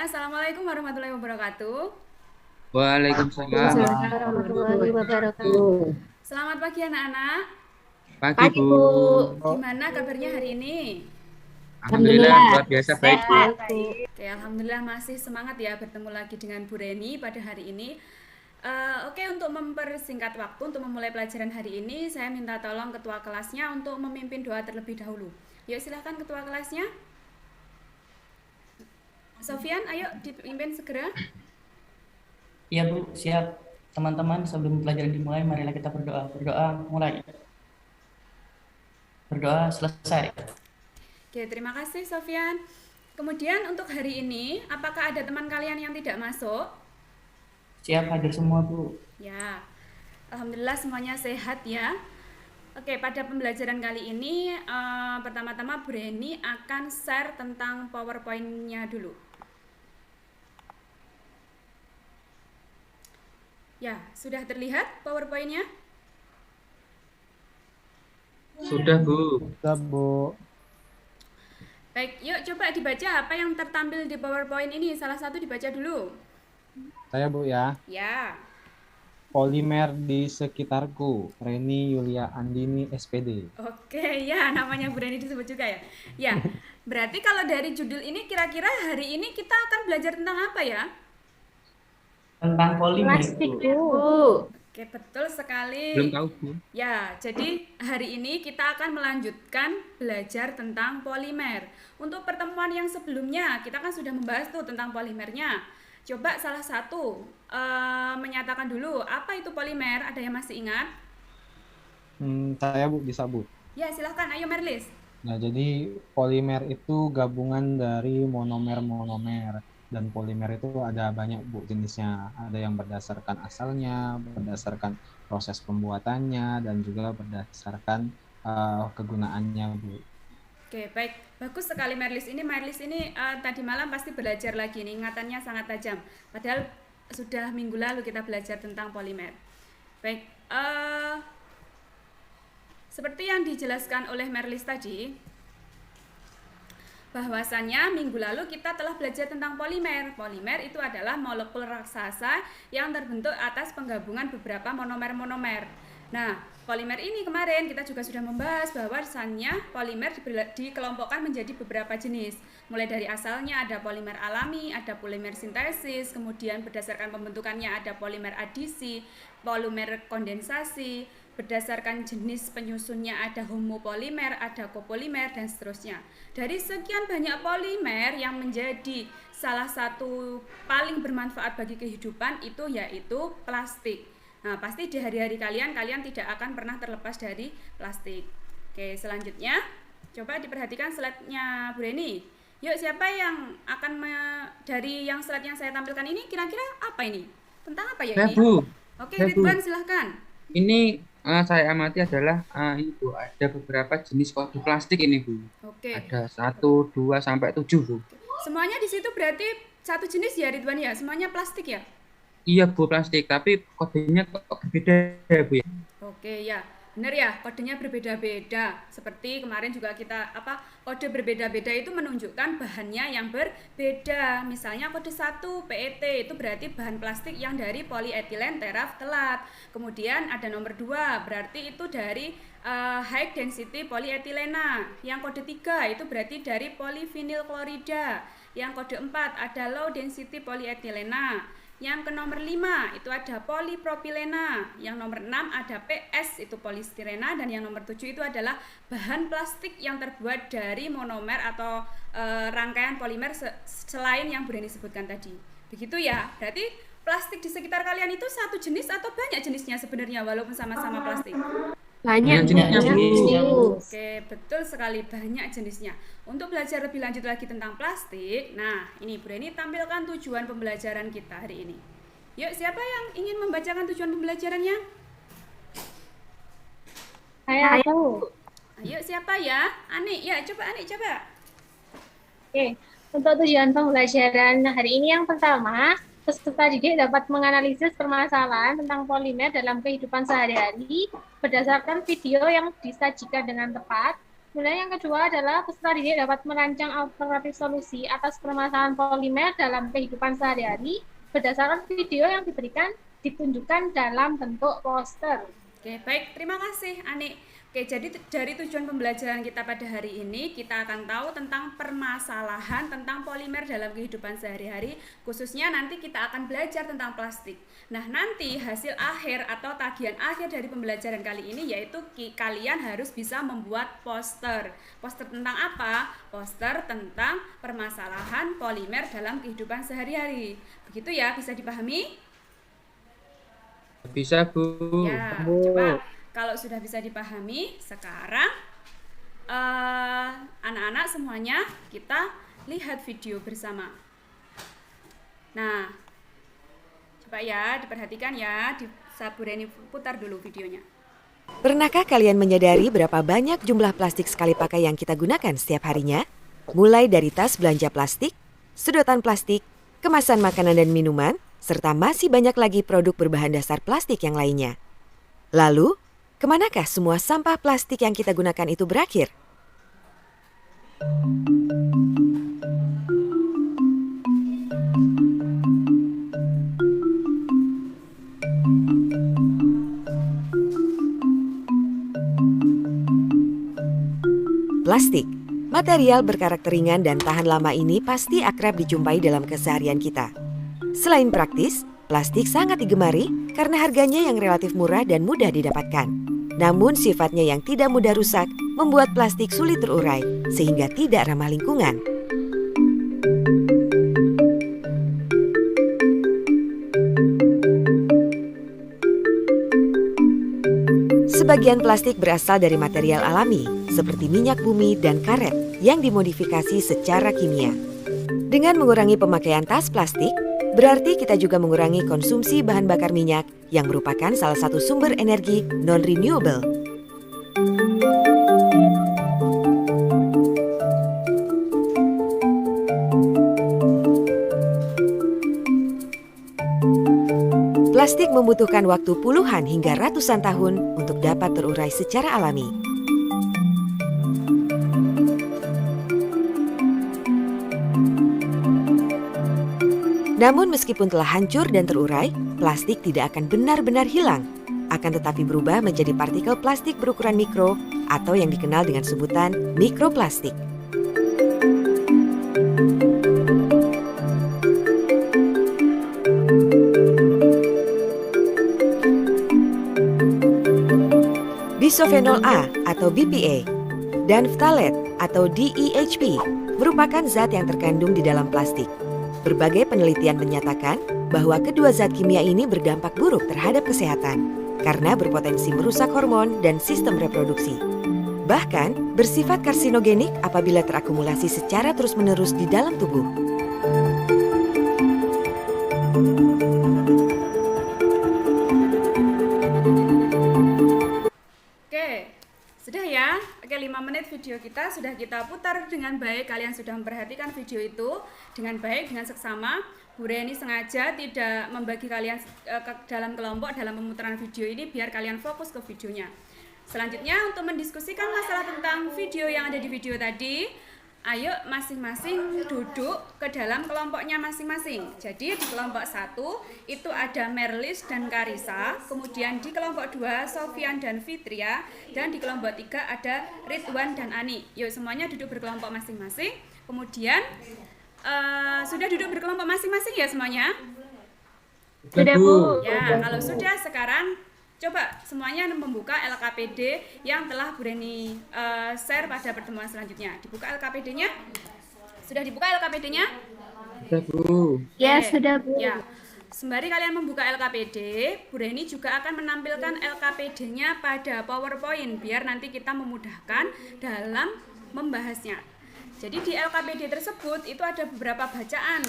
semuanya. Assalamualaikum warahmatullahi wabarakatuh. Waalaikumsalam Waalaikumsalam warahmatullahi warahmatullahi wabarakatuh. wabarakatuh. Selamat pagi anak-anak. Pagi, Pagi, Bu. Bu. Gimana kabarnya hari ini? Alhamdulillah Alhamdulillah, luar biasa baik, Bu. sehat, Bu. Oke, alhamdulillah masih semangat ya bertemu lagi dengan Bu Reni pada hari ini. Oke, untuk mempersingkat waktu untuk memulai pelajaran hari ini, saya minta tolong ketua kelasnya untuk memimpin doa terlebih dahulu. Yuk silahkan ketua kelasnya. Sofian, ayo dipimpin segera. Iya Bu, siap. Teman-teman, sebelum pelajaran dimulai, marilah kita berdoa. Berdoa, mulai. Berdoa, selesai. Oke, terima kasih Sofian. Kemudian untuk hari ini, apakah ada teman kalian yang tidak masuk? Siap hadir semua Bu. Ya, alhamdulillah semuanya sehat ya. Oke, pada pembelajaran kali ini pertama-tama Bu Reni akan share tentang PowerPoint-nya dulu. Ya, sudah terlihat PowerPoint-nya? Sudah, Bu. Sudah, Bu. Baik, yuk coba dibaca apa yang tertampil di PowerPoint ini. Salah satu dibaca dulu. Saya, Bu, ya. Ya, Polimer di sekitarku. Reni Yulia Andini, SPD. oke ya, namanya Bu Reni disebut juga ya. Ya, berarti kalau dari judul ini kira-kira hari ini kita akan belajar tentang apa ya? Tentang polimer Plastik, Bu. Bu. Oke, betul sekali. Belum tahu, Bu. Ya, jadi hari ini kita akan melanjutkan belajar tentang polimer. Untuk pertemuan yang sebelumnya, kita kan sudah membahas tuh tentang polimernya. Coba salah satu menyatakan dulu, apa itu polimer? Ada yang masih ingat? Saya, Bu, bisa, Bu. Ya, silahkan. Ayo, Merlis. Nah, jadi polimer itu gabungan dari monomer-monomer. Dan polimer itu ada banyak, Bu, jenisnya. Ada yang berdasarkan asalnya, berdasarkan proses pembuatannya, dan juga berdasarkan kegunaannya, Bu. Oke, baik. Bagus sekali Merlis ini tadi malam pasti belajar lagi nih, ingatannya sangat tajam. Padahal sudah minggu lalu kita belajar tentang polimer. Baik, seperti yang dijelaskan oleh Merlis tadi, bahwasannya minggu lalu kita telah belajar tentang polimer. Polimer itu adalah molekul raksasa yang terbentuk atas penggabungan beberapa monomer-monomer. Nah, polimer ini kemarin kita juga sudah membahas bahwasannya polimer dikelompokkan menjadi beberapa jenis. Mulai dari asalnya ada polimer alami, ada polimer sintesis, kemudian berdasarkan pembentukannya ada polimer adisi, polimer kondensasi, berdasarkan jenis penyusunnya ada homopolimer, ada copolimer, dan seterusnya. Dari sekian banyak polimer yang menjadi salah satu paling bermanfaat bagi kehidupan itu yaitu plastik. Nah, pasti di hari-hari kalian tidak akan pernah terlepas dari plastik. Oke, selanjutnya coba diperhatikan slide-nya Bu Reni. Yuk, siapa yang akan dari yang slide yang saya tampilkan ini kira-kira apa ini? Tentang apa ya Saya, ini? Bu. Oke, Saya, Bu. Ridwan silahkan. Ini saya amati adalah ini, Bu, ada beberapa jenis kode plastik ini, Bu. Oke. Ada 1, 2, sampai 7, Bu. Semuanya di situ berarti satu jenis ya Ridwan ya? Semuanya plastik ya? Iya, Bu, plastik, tapi kodenya kok berbeda ya, Bu ya? Oke ya, benar ya, kodenya berbeda-beda. Seperti kemarin juga kita kode berbeda-beda itu menunjukkan bahannya yang berbeda. Misalnya kode 1 PET itu berarti bahan plastik yang dari polyethylene terephthalate. Kemudian ada nomor 2 berarti itu dari high density polyethylena. Yang kode 3 itu berarti dari polyvinyl klorida. Yang kode 4 ada low density polyethylena. Yang ke nomor 5 itu ada polipropilena, yang nomor 6 ada PS itu polistirena, dan yang nomor 7 itu adalah bahan plastik yang terbuat dari monomer atau rangkaian polimer selain yang Bu Reni sebutkan tadi. Begitu ya, berarti plastik di sekitar kalian itu satu jenis atau banyak jenisnya sebenarnya walaupun sama-sama plastik? Banyak jenisnya, Bu. Oke, betul sekali, banyak jenisnya. Untuk belajar lebih lanjut lagi tentang plastik, nah ini Bu Reni tampilkan tujuan pembelajaran kita hari ini. Yuk, siapa yang ingin membacakan tujuan pembelajarannya? Saya tahu. Ayo, siapa ya? Ani, ya coba Ani, coba. Oke, untuk tujuan pembelajaran hari ini yang pertama, peserta didik dapat menganalisis permasalahan tentang polimer dalam kehidupan sehari-hari berdasarkan video yang disajikan dengan tepat Kemudian yang kedua adalah peserta didik dapat merancang alternatif solusi atas permasalahan polimer dalam kehidupan sehari-hari berdasarkan video yang ditunjukkan dalam bentuk poster. Oke, baik. Terima kasih, Ani. Oke, jadi dari tujuan pembelajaran kita pada hari ini, kita akan tahu tentang permasalahan tentang polimer dalam kehidupan sehari-hari, khususnya nanti kita akan belajar tentang plastik. Nah, nanti hasil akhir atau tagihan akhir dari pembelajaran kali ini yaitu kalian harus bisa membuat poster. Poster tentang apa? Poster tentang permasalahan polimer dalam kehidupan sehari-hari. Begitu ya, bisa dipahami? Bisa, Bu. Ya, coba kalau sudah bisa dipahami, sekarang anak-anak semuanya kita lihat video bersama. Nah, coba ya diperhatikan ya, Bu Reni putar dulu videonya. Pernahkah kalian menyadari berapa banyak jumlah plastik sekali pakai yang kita gunakan setiap harinya? Mulai dari tas belanja plastik, sedotan plastik, kemasan makanan dan minuman, serta masih banyak lagi produk berbahan dasar plastik yang lainnya. Lalu, kemanakah semua sampah plastik yang kita gunakan itu berakhir? Plastik, material berkarakter ringan dan tahan lama ini pasti akrab dijumpai dalam keseharian kita. Selain praktis, plastik sangat digemari karena harganya yang relatif murah dan mudah didapatkan. Namun sifatnya yang tidak mudah rusak membuat plastik sulit terurai sehingga tidak ramah lingkungan. Sebagian plastik berasal dari material alami seperti minyak bumi dan karet yang dimodifikasi secara kimia. Dengan mengurangi pemakaian tas plastik, berarti kita juga mengurangi konsumsi bahan bakar minyak yang merupakan salah satu sumber energi non-renewable. Plastik membutuhkan waktu puluhan hingga ratusan tahun untuk dapat terurai secara alami. Namun meskipun telah hancur dan terurai, plastik tidak akan benar-benar hilang. Akan tetapi berubah menjadi partikel plastik berukuran mikro atau yang dikenal dengan sebutan mikroplastik. Bisofenol A atau BPA dan phthalates atau DEHP merupakan zat yang terkandung di dalam plastik. Berbagai penelitian menyatakan bahwa kedua zat kimia ini berdampak buruk terhadap kesehatan karena berpotensi merusak hormon dan sistem reproduksi. Bahkan bersifat karsinogenik apabila terakumulasi secara terus-menerus di dalam tubuh. Sudah ya? Oke, 5 menit video kita sudah kita putar dengan baik. Kalian sudah memperhatikan video itu dengan baik, dengan seksama. Bu Reni sengaja tidak membagi kalian ke dalam kelompok dalam pemutaran video ini biar kalian fokus ke videonya. Selanjutnya untuk mendiskusikan masalah tentang video yang ada di video tadi, ayo masing-masing duduk ke dalam kelompoknya masing-masing. Jadi di kelompok 1 itu ada Merlis dan Karisa, kemudian di kelompok 2 Sofian dan Fitria, dan di kelompok 3 ada Ridwan dan Ani. Yuk semuanya duduk berkelompok masing-masing. Kemudian sudah duduk berkelompok masing-masing ya semuanya? Sudah, Bu. Ya, kalau sudah sekarang coba semuanya membuka LKPD yang telah Bu Reni share pada pertemuan selanjutnya. Dibuka LKPD-nya? Sudah dibuka LKPD-nya? Sudah, Bu. Ya, Oke. sudah, Bu. Ya. Sembari kalian membuka LKPD, Bu Reni juga akan menampilkan LKPD-nya pada PowerPoint biar nanti kita memudahkan dalam membahasnya. Jadi di LKPD tersebut itu ada beberapa bacaan.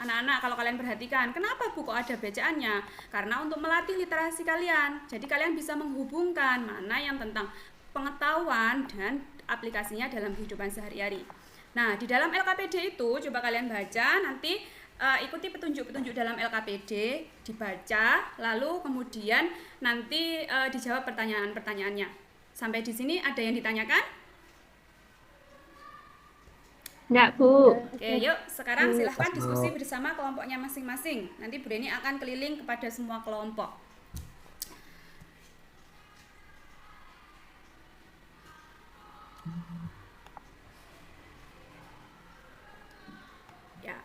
Anak-anak kalau kalian perhatikan, kenapa Bu kok ada bacaannya? Karena untuk melatih literasi kalian. Jadi kalian bisa menghubungkan mana yang tentang pengetahuan dan aplikasinya dalam kehidupan sehari-hari. Nah, di dalam LKPD itu coba kalian baca, nanti ikuti petunjuk-petunjuk dalam LKPD, dibaca, lalu kemudian nanti dijawab pertanyaan-pertanyaannya. Sampai di sini ada yang ditanyakan? Enggak, Bu. Oke, yuk sekarang silahkan Pas, Bu. diskusi bersama kelompoknya masing-masing. Nanti Bu Reni akan keliling kepada semua kelompok. Ya.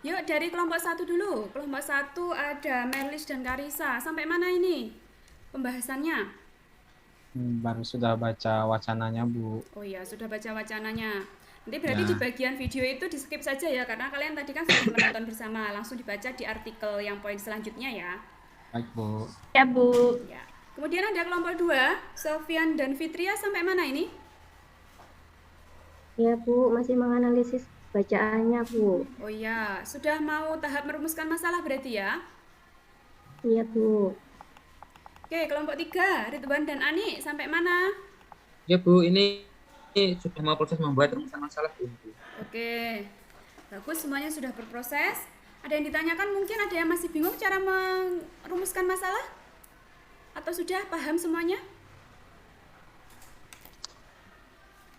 Yuk dari kelompok 1 dulu. Kelompok 1 ada Merlis dan Karisa. Sampai mana ini pembahasannya? Baru sudah baca wacananya, Bu. Oh iya, sudah baca wacananya. Nanti berarti Ya. di bagian video itu di skip saja ya, karena kalian tadi kan sudah menonton bersama. Langsung dibaca di artikel yang poin selanjutnya ya. Baik, Bu. Ya, Bu. Ya. Kemudian ada kelompok 2, Sofyan dan Fitria sampai mana ini? Ya Bu, masih menganalisis bacaannya Bu. Oh iya, sudah mau tahap merumuskan masalah berarti ya? Iya Bu. Oke, kelompok 3, Ridwan dan Ani sampai mana? Ya Bu, ini sudah mau proses membuat rumusan masalah Bu. Oke, bagus semuanya sudah berproses. Ada yang ditanyakan mungkin ada yang masih bingung cara merumuskan masalah? Atau sudah paham semuanya?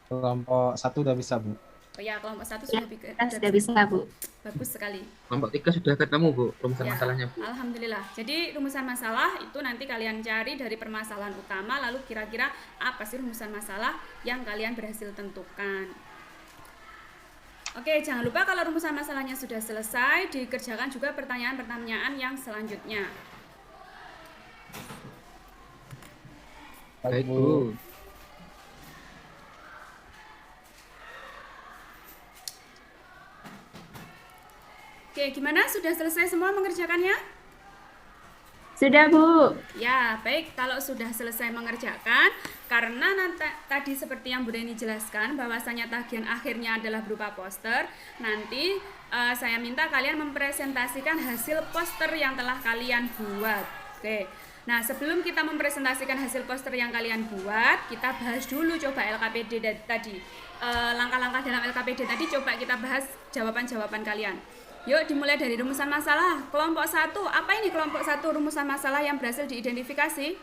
Kelompok 1 udah bisa, Bu. Oh ya, kelompok 1 sudah Kita sudah bisa, Bu. Bagus sekali. Kelompok 3 sudah ketemu Bu, rumusan Ya, masalahnya Bu. alhamdulillah. Jadi rumusan masalah itu nanti kalian cari dari permasalahan utama, lalu kira-kira apa sih rumusan masalah yang kalian berhasil tentukan. Oke, jangan lupa kalau rumusan masalahnya sudah selesai, dikerjakan juga pertanyaan-pertanyaan yang selanjutnya. Baik Bu. Oke, gimana? Sudah selesai semua mengerjakannya? Sudah, Bu. Ya, baik. Kalau sudah selesai mengerjakan, karena tadi seperti yang Bu Reni jelaskan, bahwasanya tagihan akhirnya adalah berupa poster, nanti saya minta kalian mempresentasikan hasil poster yang telah kalian buat. Oke. Nah, sebelum kita mempresentasikan hasil poster yang kalian buat, kita bahas dulu coba LKPD tadi. Langkah-langkah dalam LKPD tadi coba kita bahas jawaban-jawaban kalian. Yuk dimulai dari rumusan masalah. Kelompok 1, apa ini kelompok 1 rumusan masalah yang berhasil diidentifikasi?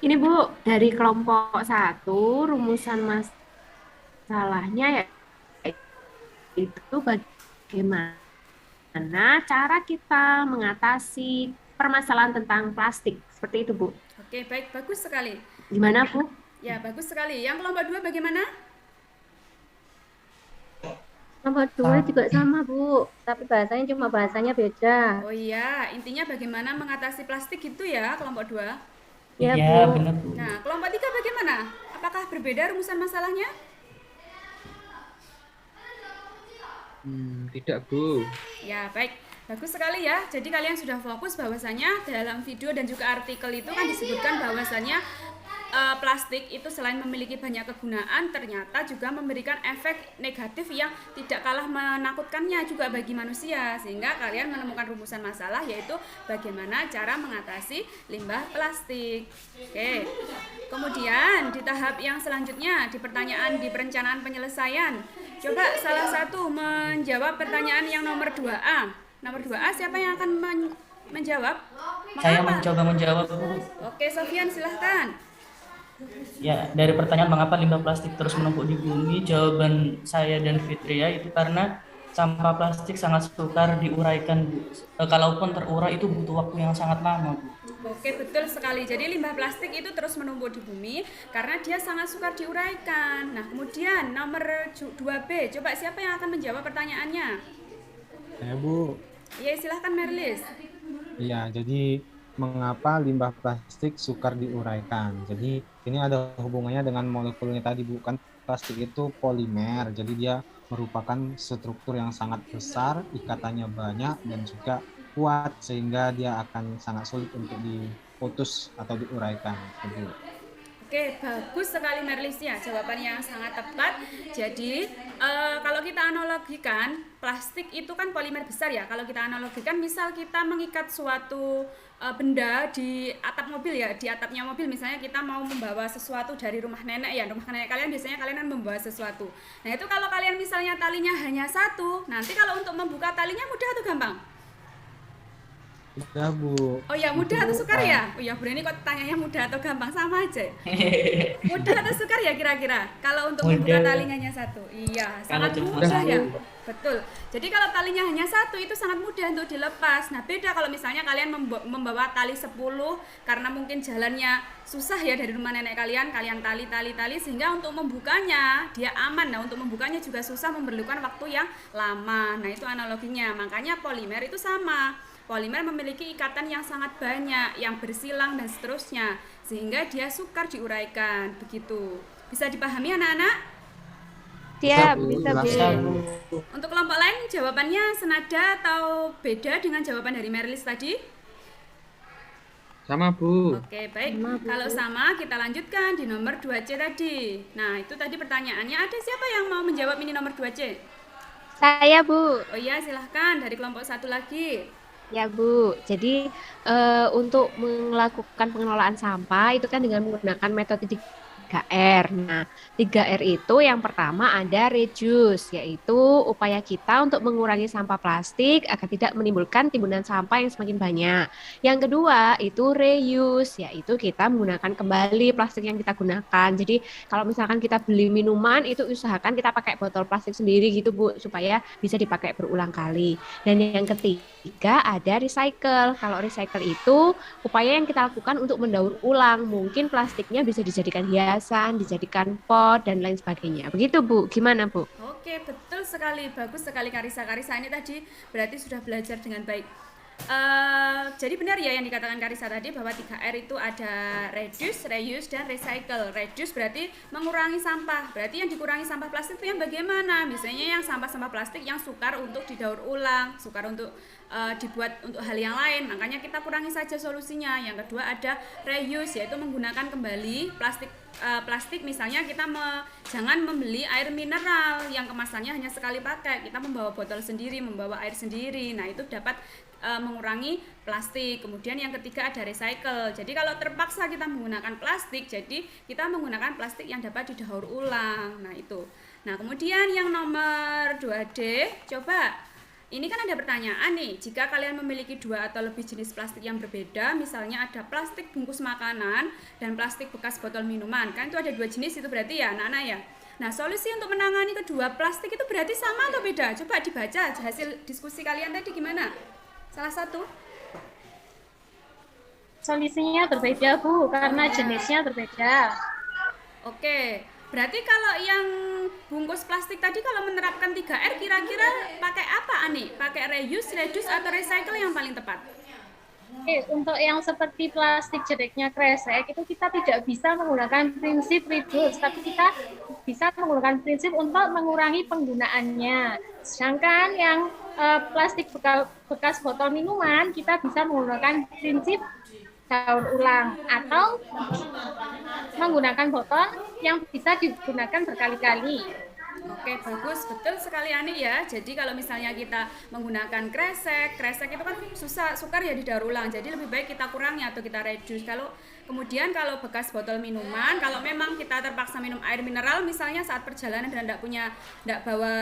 Ini, Bu, dari kelompok 1, rumusan masalahnya ya itu bagaimana cara kita mengatasi permasalahan tentang plastik. Seperti itu, Bu. Oke, baik, bagus sekali. Gimana, Bu? Ya, bagus sekali. Yang kelompok 2 bagaimana? Nomor 2 juga sama Bu, tapi bahasanya beda. Oh iya, intinya bagaimana mengatasi plastik gitu ya, kelompok 2. Ya Iya, Bu. benar Bu. Nah, kelompok 3 bagaimana? Apakah berbeda rumusan masalahnya? Tidak Bu. Ya, baik. Bagus sekali ya. Jadi kalian sudah fokus bahwasanya dalam video dan juga artikel itu kan disebutkan bahwasanya plastik itu selain memiliki banyak kegunaan, ternyata juga memberikan efek negatif yang tidak kalah menakutkannya juga bagi manusia. Sehingga kalian menemukan rumusan masalah, yaitu bagaimana cara mengatasi limbah plastik. Oke. Kemudian di tahap yang selanjutnya, di pertanyaan di perencanaan penyelesaian, coba salah satu menjawab pertanyaan yang nomor 2A. Nomor 2A siapa yang akan menjawab? Saya Mengapa? mencoba menjawab Bu. Oke, Sofyan silahkan. Ya, dari pertanyaan mengapa limbah plastik terus menumpuk di bumi, jawaban saya dan Fitria itu karena sampah plastik sangat sukar diuraikan, Bu. Kalaupun terurai itu butuh waktu yang sangat lama, Bu. Oke, betul sekali. Jadi limbah plastik itu terus menumpuk di bumi karena dia sangat sukar diuraikan. Nah, kemudian nomor 2B, coba siapa yang akan menjawab pertanyaannya? Ya Bu. Ya, silahkan Merlis. Iya, jadi mengapa limbah plastik sukar diuraikan? Jadi ini ada hubungannya dengan molekulnya tadi, Bu. Kan plastik itu polimer, jadi dia merupakan struktur yang sangat besar, ikatannya banyak dan juga kuat, sehingga dia akan sangat sulit untuk diputus atau diuraikan. Gitu. Oke, bagus sekali Merlis ya, jawabannya yang sangat tepat. Jadi kalau kita analogikan, plastik itu kan polimer besar ya. Kalau kita analogikan, misal kita mengikat suatu benda di atap mobil ya, di atapnya mobil misalnya kita mau membawa sesuatu dari rumah nenek ya, rumah nenek kalian biasanya kalian kan membawa sesuatu. Nah itu kalau kalian misalnya talinya hanya satu, nanti kalau untuk membuka talinya mudah atau gampang? Udah, Bu. Oh ya, mudah atau sukar ya? Oh ya, Bu Reni kok tanyanya mudah atau gampang, sama aja. Mudah atau sukar ya kira-kira? Kalau untuk membuka Mudah. talinya hanya satu. Iya, Kalau sangat cuma mudah ya. satu. Betul. Jadi kalau talinya hanya satu itu sangat mudah untuk dilepas. Nah, beda kalau misalnya kalian membawa tali 10 karena mungkin jalannya susah ya dari rumah nenek kalian tali sehingga untuk membukanya dia aman. Nah, untuk membukanya juga susah, memerlukan waktu yang lama. Nah, itu analoginya. Makanya polimer itu sama. Polimer memiliki ikatan yang sangat banyak, yang bersilang dan seterusnya, sehingga dia sukar diuraikan. Begitu. Bisa dipahami anak-anak? Siap, Bu. bisa, Bu. Bisa, Bu. Untuk kelompok lain jawabannya senada atau beda dengan jawaban dari Merlis tadi? Sama, Bu. Oke, baik. Sama, Bu. Kalau sama, kita lanjutkan di nomor 2C tadi. Nah, itu tadi pertanyaannya. Ada siapa yang mau menjawab ini nomor 2C? Saya, Bu. Oh iya, silahkan. Dari kelompok satu lagi. Ya, Bu. Jadi untuk melakukan pengelolaan sampah itu kan dengan menggunakan metode 3R. Nah, 3R itu yang pertama ada reduce, yaitu upaya kita untuk mengurangi sampah plastik agar tidak menimbulkan timbunan sampah yang semakin banyak. Yang kedua itu reuse, yaitu kita menggunakan kembali plastik yang kita gunakan. Jadi kalau misalkan kita beli minuman itu usahakan kita pakai botol plastik sendiri gitu, Bu, supaya bisa dipakai berulang kali. Dan yang ketiga ada recycle. Kalau recycle itu upaya yang kita lakukan untuk mendaur ulang. Mungkin plastiknya bisa dijadikan hiasan, dijadikan pot, dan lain sebagainya. Begitu, Bu. Gimana, Bu? Oke, betul sekali. Bagus sekali Karisa. Karisa ini tadi berarti sudah belajar dengan baik. Jadi benar ya yang dikatakan Karisa tadi bahwa 3R itu ada reduce, reuse, dan recycle. Reduce berarti mengurangi sampah. Berarti yang dikurangi sampah plastik itu yang bagaimana? Misalnya yang sampah-sampah plastik yang sukar untuk didaur ulang, sukar untuk dibuat untuk hal yang lain. Makanya kita kurangi saja solusinya. Yang kedua ada reuse, yaitu menggunakan kembali plastik. Misalnya kita jangan membeli air mineral yang kemasannya hanya sekali pakai. Kita membawa botol sendiri, membawa air sendiri. Nah, itu dapat mengurangi plastik. Kemudian yang ketiga ada recycle. Jadi kalau terpaksa kita menggunakan plastik, jadi kita menggunakan plastik yang dapat didaur ulang. Nah, itu. Nah, kemudian yang nomor 2D, coba ini kan ada pertanyaan nih, jika kalian memiliki 2 atau lebih jenis plastik yang berbeda, misalnya ada plastik bungkus makanan dan plastik bekas botol minuman, kan itu ada 2 jenis itu berarti ya anak-anak ya. Nah, solusi untuk menangani kedua plastik itu berarti sama atau beda? Coba dibaca hasil diskusi kalian tadi gimana? Salah satu? Solusinya berbeda, Bu, karena jenisnya berbeda. Oke, berarti kalau yang bungkus plastik tadi kalau menerapkan 3R kira-kira pakai apa, Ani? Pakai reuse, reduce, atau recycle yang paling tepat? Oke, untuk yang seperti plastik jediknya kresek, itu kita tidak bisa menggunakan prinsip reduce, tapi kita bisa menggunakan prinsip untuk mengurangi penggunaannya. Sedangkan yang plastik bekas botol minuman, kita bisa menggunakan prinsip daur ulang atau menggunakan botol yang bisa digunakan berkali-kali. Oke, bagus, betul sekali Ani ya. Jadi kalau misalnya kita menggunakan kresek itu kan sukar ya didaur ulang. Jadi lebih baik kita kurangi atau kita reduce. Kemudian kalau bekas botol minuman, kalau memang kita terpaksa minum air mineral misalnya saat perjalanan dan tidak bawa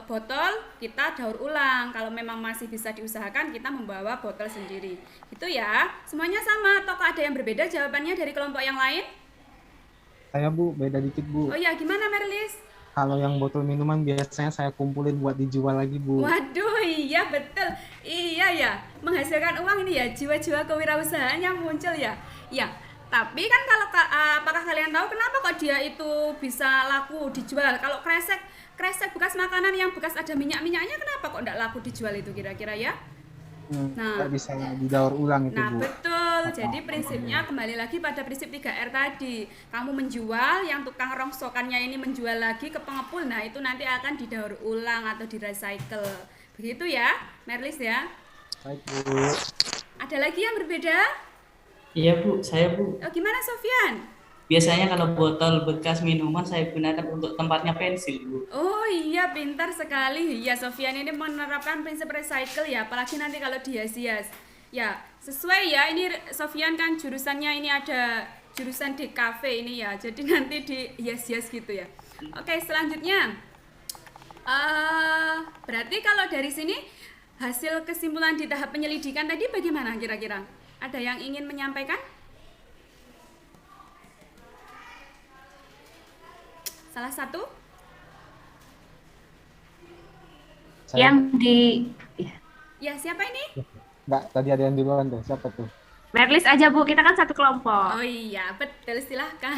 botol, kita daur ulang. Kalau memang masih bisa diusahakan, kita membawa botol sendiri. Itu ya. Semuanya sama atau ada yang berbeda jawabannya dari kelompok yang lain? Saya, Bu, beda dikit, Bu. Oh ya, gimana Merlis? Kalau yang botol minuman biasanya saya kumpulin buat dijual lagi, Bu. Waduh, iya betul. Iya ya, menghasilkan uang ini ya, jiwa-jiwa kewirausahaan yang muncul ya. Ya, tapi kan kalau apakah kalian tahu kenapa kok dia itu bisa laku dijual? Kalau kresek bekas makanan yang bekas ada minyak-minyaknya kenapa kok enggak laku dijual itu kira-kira ya? Nah, Nggak bisa didaur ulang itu, nah Bu. betul. Jadi prinsipnya kembali lagi pada prinsip 3R tadi. Kamu menjual, yang tukang rongsokannya ini menjual lagi ke pengepul. Nah, itu nanti akan didaur ulang atau di recycle. Begitu ya, Merlis ya. Baik, Bu. Ada lagi yang berbeda? Iya, Bu. Saya, Bu. Oh, gimana Sofyan? Biasanya kalau botol bekas minuman saya gunakan untuk tempatnya pensil, Bu. Oh iya, pintar sekali. Ya, Sofyan ini menerapkan prinsip recycle ya, apalagi nanti kalau dihias-hias. Ya, sesuai ya, ini Sofyan kan jurusannya ini ada jurusan di kafe ini ya, jadi nanti dihias-hias gitu ya. Oke, selanjutnya. Berarti kalau dari sini hasil kesimpulan di tahap penyelidikan tadi bagaimana kira-kira? Ada yang ingin menyampaikan? Salah satu? Saya, Yang di Ya, siapa ini? Mbak, tadi ada yang duluan tuh. Siapa tuh? Merlis aja Bu, kita kan satu kelompok. Oh iya, betul, silahkan.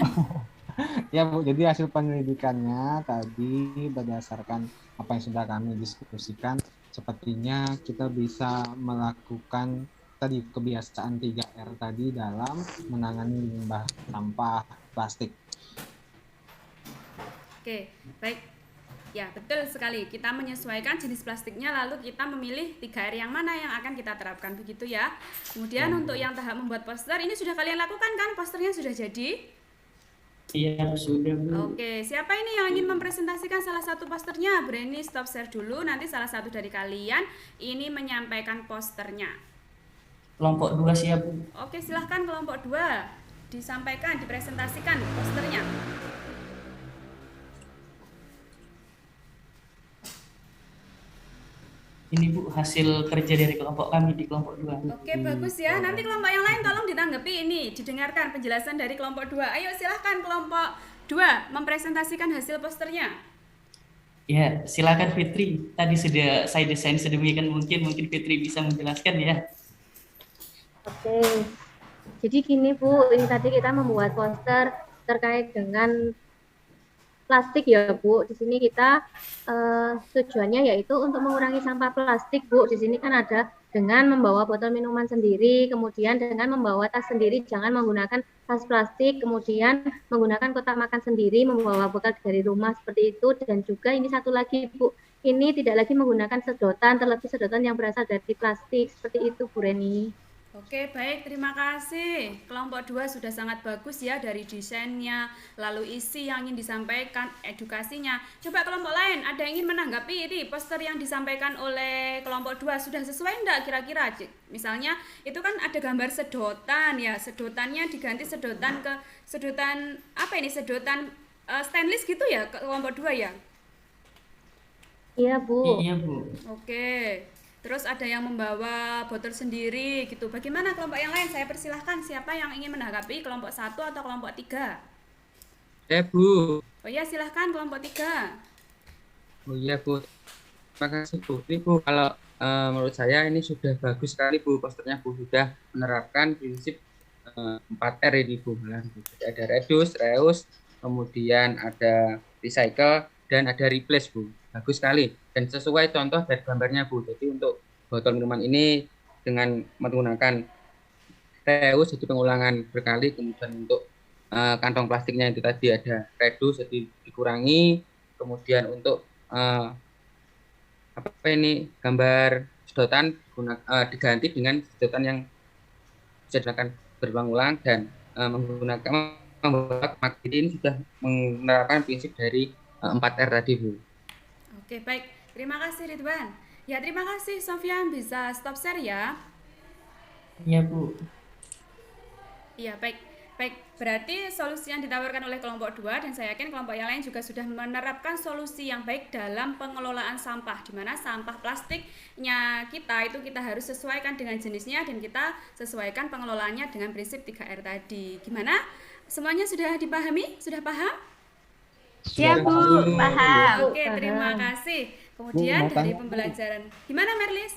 Ya Bu, jadi hasil penyelidikannya tadi berdasarkan apa yang sudah kami diskusikan, sepertinya kita bisa melakukan tadi kebiasaan 3R tadi dalam menangani limbah sampah plastik. Oke, baik. Ya, betul sekali. Kita menyesuaikan jenis plastiknya, lalu kita memilih 3R yang mana yang akan kita terapkan, begitu ya. Kemudian untuk yang tahap membuat poster, ini sudah kalian lakukan kan? Posternya sudah jadi? Iya, sudah Bu. Oke, siapa ini yang ingin mempresentasikan salah satu posternya? Berani stop share dulu, nanti salah satu dari kalian ini menyampaikan posternya. Kelompok 2 siap Bu. Oke, silahkan kelompok 2 disampaikan, dipresentasikan posternya. Ini Bu hasil kerja dari kelompok kami di kelompok 2. Oke, bagus ya. Nanti kelompok yang lain tolong ditanggapi ini, didengarkan penjelasan dari kelompok 2. Ayo silahkan kelompok 2 mempresentasikan hasil posternya. Ya, silakan Fitri. Tadi sudah saya desain sedemikian mungkin Fitri bisa menjelaskan ya. Oke. Jadi gini Bu, ini tadi kita membuat poster terkait dengan plastik ya Bu. Di sini kita tujuannya yaitu untuk mengurangi sampah plastik Bu. Di sini kan ada dengan membawa botol minuman sendiri, kemudian dengan membawa tas sendiri, jangan menggunakan tas plastik, kemudian menggunakan kotak makan sendiri, membawa bekal dari rumah seperti itu, dan juga ini satu lagi Bu, ini tidak lagi menggunakan sedotan, terlebih sedotan yang berasal dari plastik, seperti itu Bu Reni. Oke, baik, terima kasih. Kelompok 2 sudah sangat bagus ya dari desainnya, lalu isi yang ingin disampaikan, edukasinya. Coba kelompok lain, ada yang ingin menanggapi ini poster yang disampaikan oleh kelompok 2 sudah sesuai enggak kira-kira? Misalnya itu kan ada gambar sedotan ya, sedotannya diganti sedotan ke sedotan apa ini? Sedotan stainless gitu ya kelompok 2 ya? Iya Bu. Iya Bu. Oke. Terus ada yang membawa botol sendiri gitu. Bagaimana kelompok yang lain? Saya persilahkan siapa yang ingin menanggapi kelompok 1 atau kelompok 3? Bu. Oh iya, silahkan kelompok 3. Oh iya Bu. Terima kasih Bu. Ini Bu, kalau menurut saya ini sudah bagus sekali Bu posternya Bu, sudah menerapkan prinsip 4R ini Bu. Jadi ada reduce, reuse, kemudian ada recycle dan ada replace Bu. Bagus sekali dan sesuai contoh dari gambarnya Bu. Jadi untuk botol minuman ini dengan menggunakan reuse jadi pengulangan berkali, kemudian untuk kantong plastiknya itu tadi ada reduce jadi dikurangi, kemudian untuk apa ini gambar sedotan diganti dengan sedotan yang bisa digunakan berulang-ulang dan menggunakan membuat ini sudah menerapkan prinsip dari 4R tadi Bu. Oke, baik. Terima kasih Ridwan. Ya, terima kasih Sofyan, bisa stop share ya. Iya Bu. Iya, baik. Baik, berarti solusi yang ditawarkan oleh kelompok 2 dan saya yakin kelompok yang lain juga sudah menerapkan solusi yang baik dalam pengelolaan sampah, di mana sampah plastiknya kita itu kita harus sesuaikan dengan jenisnya dan kita sesuaikan pengelolaannya dengan prinsip 3R tadi. Gimana? Semuanya sudah dipahami? Sudah paham? Siap Bu, paham. Oke, terima kasih. Kemudian Bu, mau dari tanya, Bu. pembelajaran. Gimana Merlis?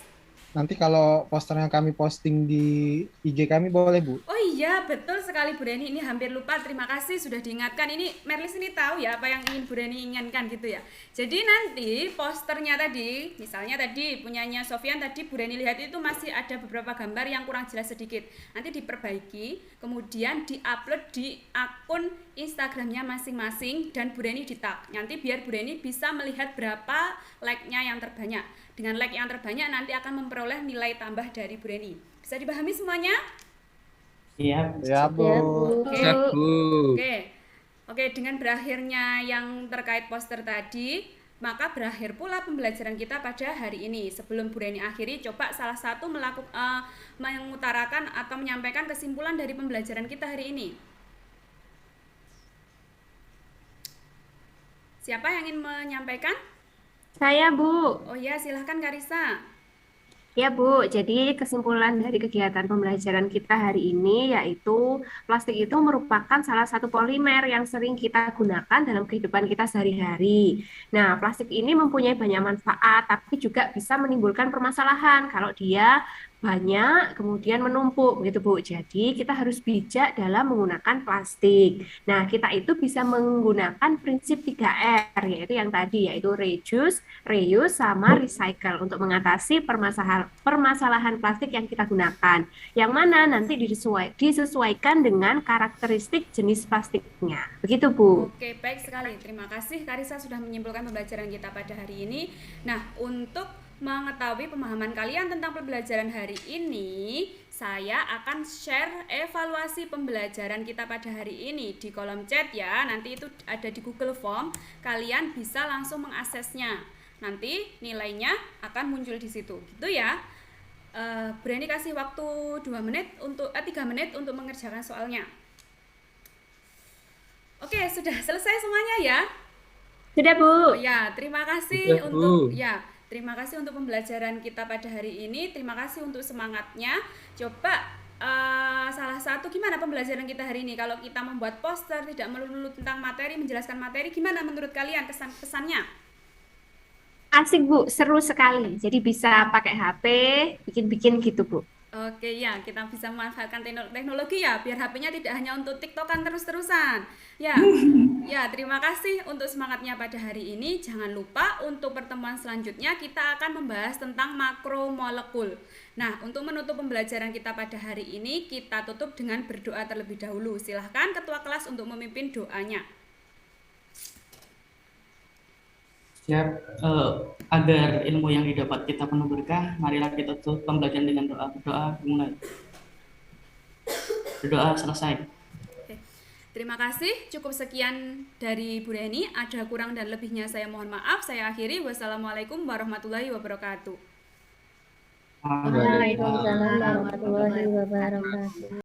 Nanti kalau poster yang kami posting di IG kami boleh Bu? Oh iya, betul sekali Bu Reni. Ini hampir lupa. Terima kasih sudah diingatkan. Ini Merlis ini tahu ya apa yang ingin Bu Reni inginkan gitu ya. Jadi nanti posternya tadi, misalnya tadi punyanya Sofyan tadi Bu Reni lihat itu masih ada beberapa gambar yang kurang jelas sedikit. Nanti diperbaiki, kemudian diupload di akun Instagramnya masing-masing dan Bu Reni di tag. Nanti biar Bu Reni bisa melihat berapa like-nya yang terbanyak. Dengan like yang terbanyak nanti akan memperoleh nilai tambah dari Bu Reni. Bisa dipahami semuanya? Iya. Ya Bu. Oke. Siap Bu. Oke, dengan berakhirnya yang terkait poster tadi, maka berakhir pula pembelajaran kita pada hari ini. Sebelum Bu Reni akhiri, coba salah satu mengutarakan atau menyampaikan kesimpulan dari pembelajaran kita hari ini. Siapa yang ingin menyampaikan? Saya Bu. Oh ya, silahkan Karisa. Ya Bu, jadi kesimpulan dari kegiatan pembelajaran kita hari ini yaitu plastik itu merupakan salah satu polimer yang sering kita gunakan dalam kehidupan kita sehari-hari. Nah, plastik ini mempunyai banyak manfaat, tapi juga bisa menimbulkan permasalahan kalau dia banyak kemudian menumpuk gitu Bu. Jadi kita harus bijak dalam menggunakan plastik. Nah, kita itu bisa menggunakan prinsip 3R yaitu yang tadi yaitu reduce, reuse, sama recycle untuk mengatasi permasalahan plastik yang kita gunakan. Yang mana nanti disesuaikan dengan karakteristik jenis plastiknya. Begitu Bu. Oke, baik sekali. Terima kasih Karisa sudah menyimpulkan pembelajaran kita pada hari ini. Nah, untuk mengetahui pemahaman kalian tentang pembelajaran hari ini, saya akan share evaluasi pembelajaran kita pada hari ini di kolom chat ya. Nanti itu ada di Google Form, kalian bisa langsung mengaksesnya. Nanti nilainya akan muncul di situ, gitu ya. Berani kasih waktu 3 menit untuk mengerjakan soalnya. Oke, sudah selesai semuanya ya. Sudah Bu. Oh ya, terima kasih terima kasih untuk pembelajaran kita pada hari ini. Terima kasih untuk semangatnya. Coba salah satu gimana pembelajaran kita hari ini? Kalau kita membuat poster tidak melulu tentang materi, menjelaskan materi, gimana menurut kalian kesan-pesannya? Asik Bu, seru sekali. Jadi bisa pakai HP, bikin-bikin gitu Bu. Oke ya, kita bisa memanfaatkan teknologi ya, biar HP-nya tidak hanya untuk TikTokan terus-terusan. Ya, ya terima kasih untuk semangatnya pada hari ini. Jangan lupa untuk pertemuan selanjutnya kita akan membahas tentang makromolekul. Nah, untuk menutup pembelajaran kita pada hari ini, kita tutup dengan berdoa terlebih dahulu. Silahkan ketua kelas untuk memimpin doanya. Siap, agar ilmu yang didapat kita penuh berkah, marilah kita tutup pembelajaran dengan doa. Berdoa dimulai. Berdoa selesai. Oke. Terima kasih, cukup sekian dari Bu Reni. Ada kurang dan lebihnya saya mohon maaf. Saya akhiri. Wassalamualaikum warahmatullahi wabarakatuh. Waalaikumsalam warahmatullahi wabarakatuh.